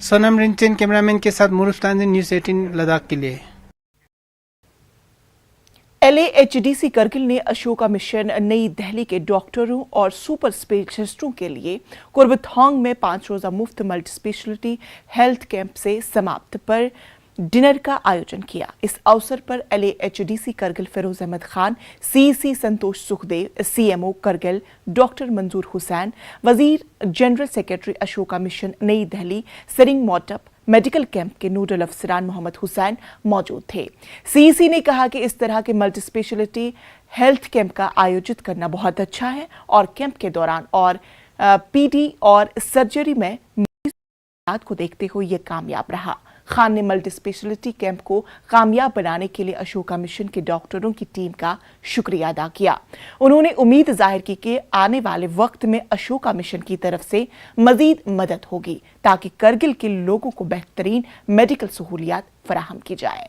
सनम Rinchen cameraman के साथ मुरुस्तान news 18 Ladakh के लिए। LAHDC करगिल ने अशोका मिशन नई दिल्ली के डॉक्टरों और सुपर स्पेशलिस्टों के लिए कुर्बथांग में 5 रोजा मुफ्त मल्टी स्पेशलिटी हेल्थ कैंप से समाप्त पर डिनर का आयोजन किया। इस अवसर पर LAHDC करगिल फिरोज अहमद खान, CEC संतोष सुखदेव, CMO करगिल डॉक्टर मंजूर हुसैन, वजीर जनरल सेक्रेटरी अशोका मिशन नई दिल्ली सरिंग मोटप मेडिकल कैंप के नोडल अफसरान मोहम्मद हुसैन मौजूद थे। CEC ने कहा कि इस तरह के मल्टी स्पेशलिटी हेल्थ कैंप का आयोजित करना बहुत अच्छा है और कैंप के दौरान और PD और सर्जरी में मरीज को देखते हुए यह कामयाब रहा। खान ने मल्टी स्पेशलिटी कैंप को कामयाब बनाने के लिए अशोका मिशन के डॉक्टरों की टीम का शुक्रिया अदा किया। उन्होंने उम्मीद जाहिर की कि आने वाले वक्त में अशोका मिशन की तरफ से मजीद मदद होगी ताकि करगिल के लोगों को बेहतरीन मेडिकल सहूलियात फराहम की जाए।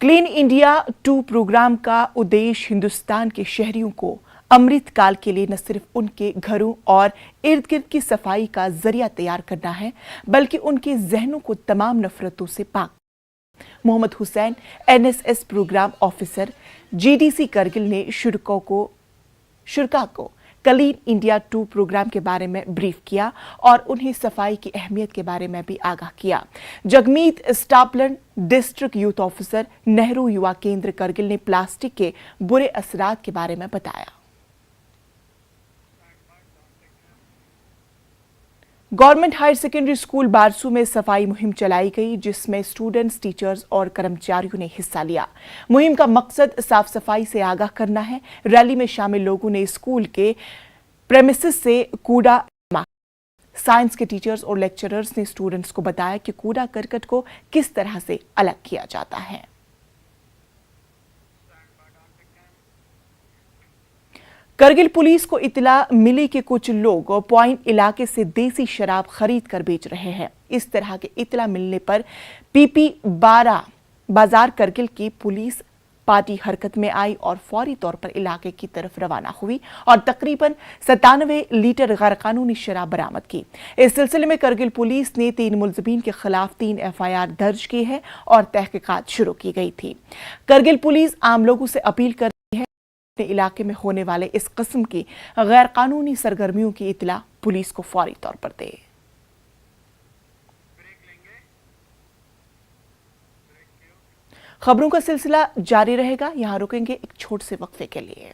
क्लीन इंडिया 2 प्रोग्राम का उद्देश्य हिंदुस्तान के शहरियों को अमृतकाल के लिए न सिर्फ उनके घरों और इर्द गिर्द की सफाई का जरिया तैयार करना है, बल्कि उनके जहनों को तमाम नफरतों से पाक। Mohammad Hussain NSS programme officer GDC Kargil ने शुरका को क्लीन इंडिया 2 प्रोग्राम के बारे में ब्रीफ किया और उन्हें सफाई की अहमियत के बारे में भी आगाह किया। जगमीत स्टापलन district youth officer Nehru Yuva Kendra Kargil ने प्लास्टिक के बुरे असरात के बारे में बताया। Government higher secondary school Barsu में सफाई मुहिम चलाई गई, जिसमें स्टूडेंट्स, टीचर्स और कर्मचारियों ने हिस्सा लिया। मुहिम का मकसद साफ सफाई से आगाह करना है। रैली में शामिल लोगों ने स्कूल के प्रेमिसेस से कूड़ा साइंस के टीचर्स और लेक्चरर्स ने स्टूडेंट्स को बताया कि कूड़ा करकट को किस तरह से अलग किया जाता है। करगिल पुलिस को इतला मिली कि कुछ लोग पॉइंट इलाके से देसी शराब खरीद कर बेच रहे हैं। इस तरह के इतला मिलने पर PP-12 बाजार करगिल की पुलिस पार्टी हरकत में आई और फौरी तौर पर इलाके की तरफ रवाना हुई और तकरीबन 97 लीटर गैरकानूनी शराब बरामद की। इस सिलसिले में करगिल पुलिस ने 3 मुलजिमीन के खिलाफ 3 FIR दर्ज की है और तहकीकात शुरू की गई थी। करगिल पुलिस आम लोगों से अपील कर इलाके में होने वाले इस किस्म की गैर कानूनी सरगर्मियों की इतला पुलिस को फौरी तौर पर दे। खबरों का सिलसिला जारी रहेगा, यहां रुकेंगे एक छोटे से वक्फे के लिए।